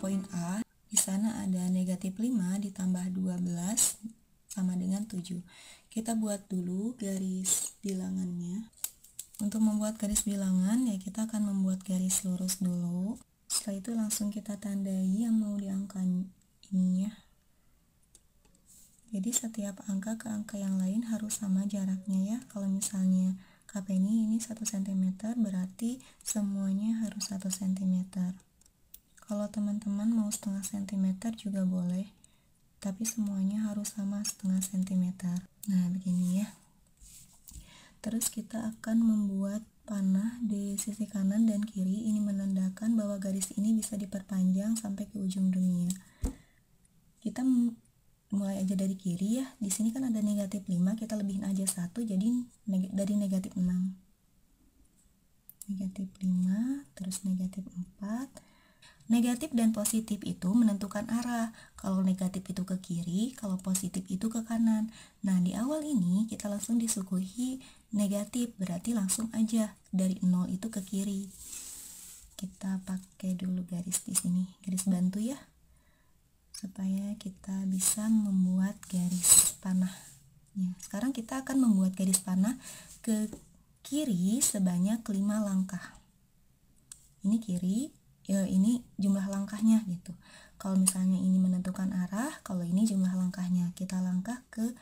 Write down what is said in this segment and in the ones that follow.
poin A, di sana ada negatif 5 ditambah 12 sama dengan 7. Kita buat dulu garis bilangannya. Untuk membuat garis bilangan ya kita akan membuat garis lurus dulu. Setelah itu langsung kita tandai yang mau diangkat ini ya. Jadi setiap angka ke angka yang lain harus sama jaraknya ya. Kalau misalnya KP ini 1 cm berarti semuanya harus 1 cm. Kalau teman-teman mau setengah cm juga boleh, tapi semuanya harus sama setengah cm. Nah begini ya. Terus kita akan membuat panah di sisi kanan dan kiri. Ini menandakan bahwa garis ini bisa diperpanjang sampai ke ujung dunia. Kita mulai aja dari kiri ya. Di sini kan ada negatif 5, kita lebihin aja 1, jadi dari negatif 6. Negatif 5, terus negatif 4. Negatif dan positif itu menentukan arah. Kalau negatif itu ke kiri, kalau positif itu ke kanan. Nah, di awal ini kita langsung disuguhi negatif, berarti langsung aja dari 0 itu ke kiri. Kita pakai dulu garis di sini, garis bantu ya, supaya kita bisa membuat garis panah. Ya, sekarang kita akan membuat garis panah ke kiri sebanyak 5 langkah. Ini kiri. Ya, ini jumlah langkahnya gitu. Kalau misalnya ini menentukan arah, kalau ini jumlah langkahnya. Kita langkah ke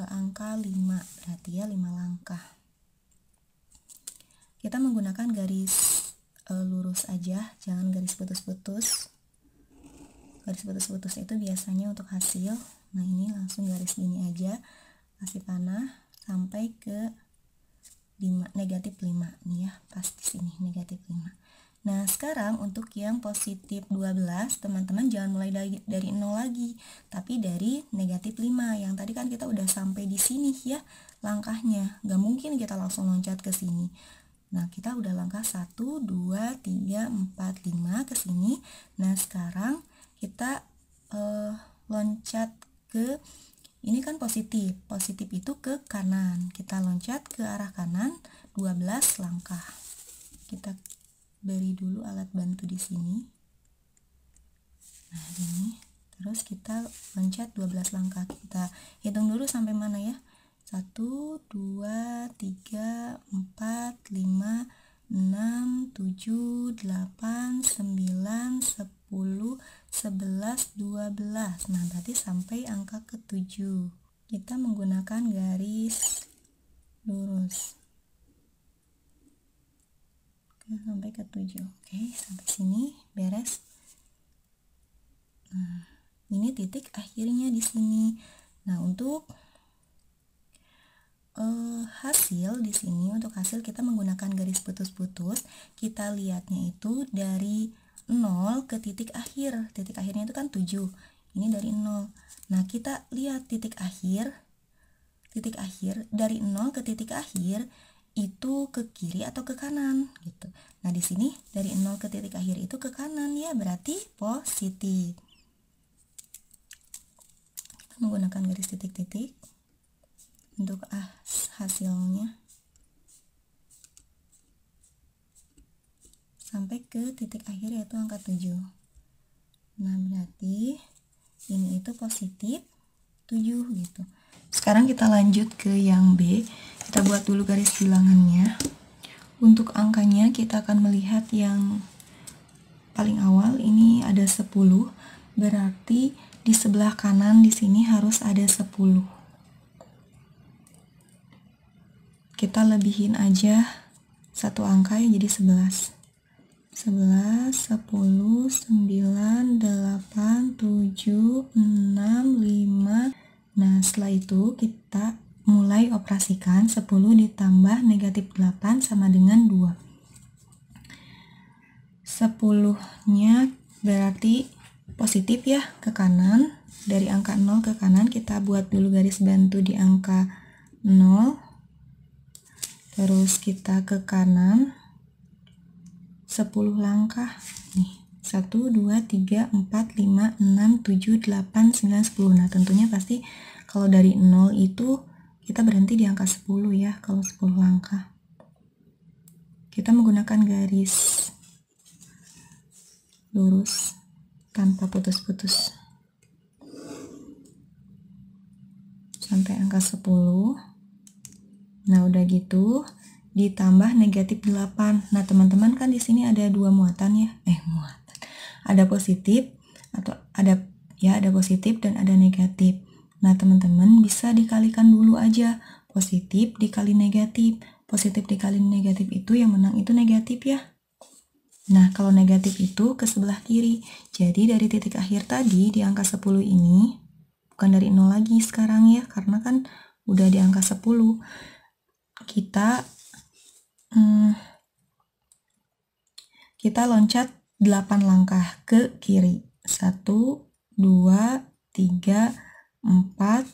angka 5, berarti ya 5 langkah. Kita menggunakan garis lurus aja, jangan garis putus-putus. Garis putus-putus itu biasanya untuk hasil. Nah, ini langsung garis gini aja, kasih panah sampai ke 5, negatif 5 nih ya, pas di sini negatif 5. Nah, sekarang untuk yang positif 12, teman-teman jangan mulai dari 0 lagi, tapi dari negatif 5. Yang tadi kan kita udah sampai di sini ya langkahnya. Gak mungkin kita langsung loncat ke sini. Nah, kita udah langkah 1, 2, 3, 4, 5 ke sini. Nah, sekarang kita loncat ke, ini kan positif. Positif itu ke kanan. Kita loncat ke arah kanan 12 langkah. Kita beri dulu alat bantu di sini. Nah, ini. Terus kita loncat 12 langkah. Kita hitung dulu sampai mana ya? 1, 2, 3, 4, 5, 6, 7, 8, 9, 10, 11, 12. Nah, berarti sampai angka ke-7. Kita menggunakan garis lurus. Sampai ke 7. Oke, sampai sini beres. Nah, ini titik akhirnya di sini. Nah, untuk hasil di sini, untuk hasil kita menggunakan garis putus-putus. Kita lihatnya itu dari 0 ke titik akhir. Titik akhirnya itu kan 7. Ini dari 0. Nah, kita lihat titik akhir dari 0 ke titik akhir itu ke kiri atau ke kanan gitu. Nah, di sini dari 0 ke titik akhir itu ke kanan ya, berarti positif. Kita menggunakan garis titik-titik untuk hasilnya sampai ke titik akhir yaitu angka 7. Nah, berarti ini itu positif 7 gitu. Sekarang kita lanjut ke yang B. Kita buat dulu garis bilangannya. Untuk angkanya kita akan melihat yang paling awal ini ada 10. Berarti di sebelah kanan di sini harus ada 10. Kita lebihin aja satu angka ya, jadi 11. 11, 10, 9, 8, 7, 6, 5. Nah, setelah itu kita mulai operasikan 10 ditambah negatif 8 sama dengan 2. 10-nya berarti positif ya, ke kanan. Dari angka 0 ke kanan kita buat dulu garis bantu di angka 0. Terus kita ke kanan 10 langkah. Nih, 1, 2, 3, 4, 5, 6, 7, 8, 9, 10. Nah, tentunya pasti kalau dari 0 itu kita berhenti di angka 10 ya, kalau 10 langkah. Kita menggunakan garis lurus. tanpa putus-putus sampai angka 10. Nah, udah gitu ditambah negatif 8. Nah, teman-teman kan di sini ada dua muatan ya. Muatan. Ada positif atau ada positif dan ada negatif. Nah, teman-teman bisa dikalikan dulu aja. Positif dikali negatif. Positif dikali negatif itu yang menang itu negatif ya. Nah, kalau negatif itu ke sebelah kiri. Jadi dari titik akhir tadi di angka 10 ini bukan dari 0 lagi sekarang ya, karena kan udah di angka 10. Kita loncat 8 langkah ke kiri. 1, 2, 3, 4,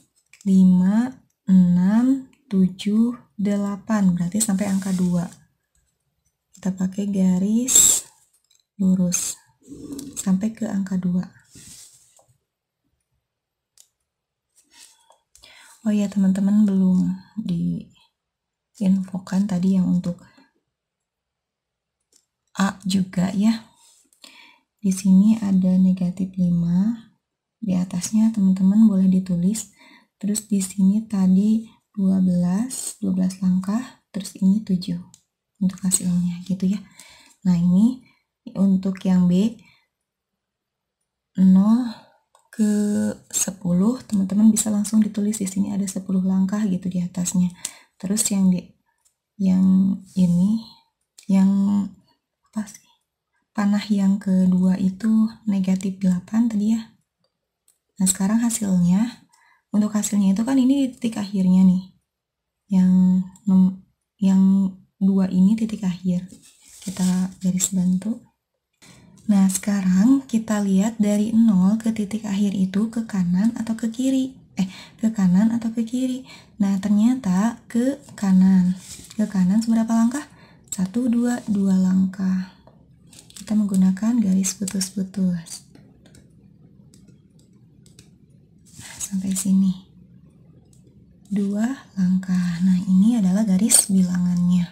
5, 6, 7, 8. Berarti sampai angka 2. Kita pakai garis lurus sampai ke angka 2. Oh ya, teman-teman, belum diinfokan tadi yang untuk A juga ya. Di sini ada negatif 5. Di atasnya teman-teman boleh ditulis. Terus di sini tadi 12 langkah, terus ini 7 untuk hasilnya gitu ya. Nah, ini untuk yang B 0 ke 10, teman-teman bisa langsung ditulis. Di sini ada 10 langkah gitu di atasnya. Terus yang ini yang apa sih? Panah yang kedua itu negatif 8 tadi ya. Nah, sekarang hasilnya, untuk hasilnya itu kan ini di titik akhirnya nih. Yang 2 ini titik akhir. Kita garis bantu. Nah, sekarang kita lihat dari 0 ke titik akhir itu ke kanan atau ke kiri. Ke kanan atau ke kiri. Nah, ternyata ke kanan. Ke kanan seberapa langkah? 1, 2 langkah. Kita menggunakan garis putus-putus. Sampai sini 2 langkah. Nah, ini adalah garis bilangannya.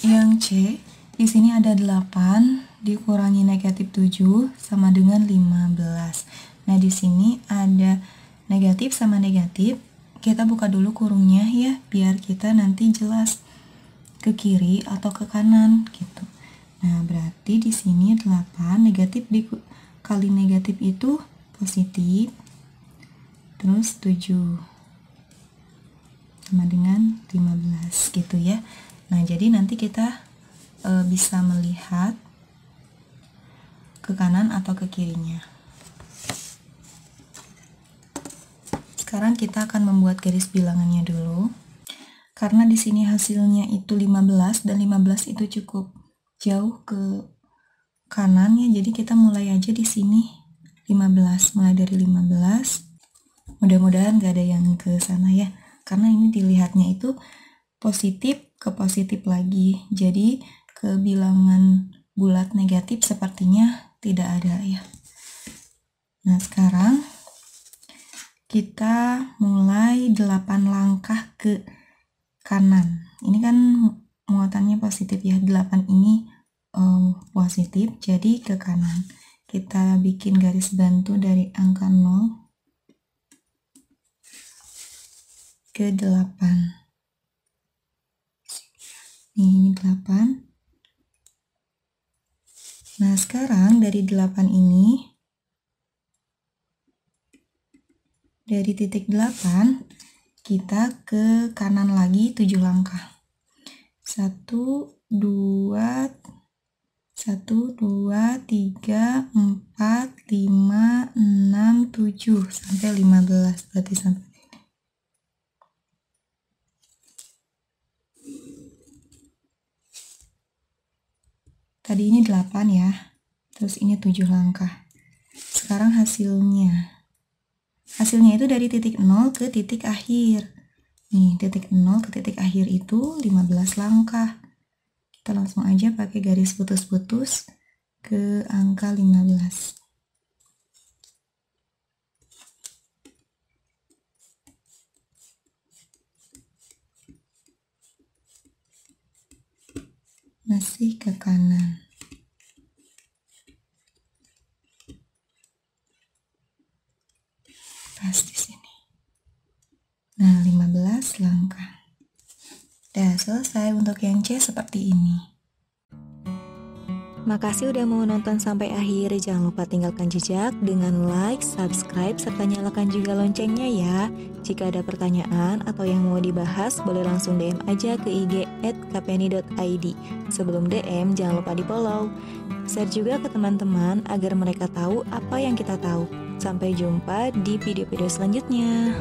Yang C, di sini ada 8 dikurangi negatif 7 sama dengan 15. Nah, di sini ada negatif sama negatif. Kita buka dulu kurungnya ya, biar kita nanti jelas ke kiri atau ke kanan gitu. Nah, berarti di sini 8 negatif dikali negatif itu positif. Terus 7 sama dengan 15 gitu ya. Nah, jadi nanti kita bisa melihat ke kanan atau ke kirinya. Sekarang kita akan membuat garis bilangannya dulu. Karena di sini hasilnya itu 15 dan 15 itu cukup jauh ke kanan ya, jadi kita mulai aja di sini 15, mulai dari 15. Mudah-mudahan gak ada yang ke sana ya, karena ini dilihatnya itu positif ke positif lagi, jadi ke bilangan bulat negatif sepertinya tidak ada ya. Nah, sekarang kita mulai 8 langkah ke kanan. Ini kan muatannya positif ya, 8 ini positif, jadi ke kanan. Kita bikin garis bantu dari angka 0 ke 8. Ini 8. Nah, sekarang dari 8 ini, dari titik 8, kita ke kanan lagi 7 langkah. 1, 2, 3, 4, 5, 6, 7, sampai 15. Berarti sampai tadi ini 8 ya, terus ini 7 langkah. Sekarang hasilnya itu dari titik 0 ke titik akhir. Nih, titik 0 ke titik akhir itu 15 langkah. Kita langsung aja pakai garis putus-putus ke angka 15. Masih ke kanan. tas di sini. Nah, 15 langkah. Udah selesai. Untuk yang C seperti ini. Makasih udah mau nonton sampai akhir. Jangan lupa tinggalkan jejak dengan like, subscribe, serta nyalakan juga loncengnya ya. Jika ada pertanyaan atau yang mau dibahas, boleh langsung DM aja ke IG @kpni.id. Sebelum DM, jangan lupa di-follow. Share juga ke teman-teman agar mereka tahu apa yang kita tahu. Sampai jumpa di video-video selanjutnya.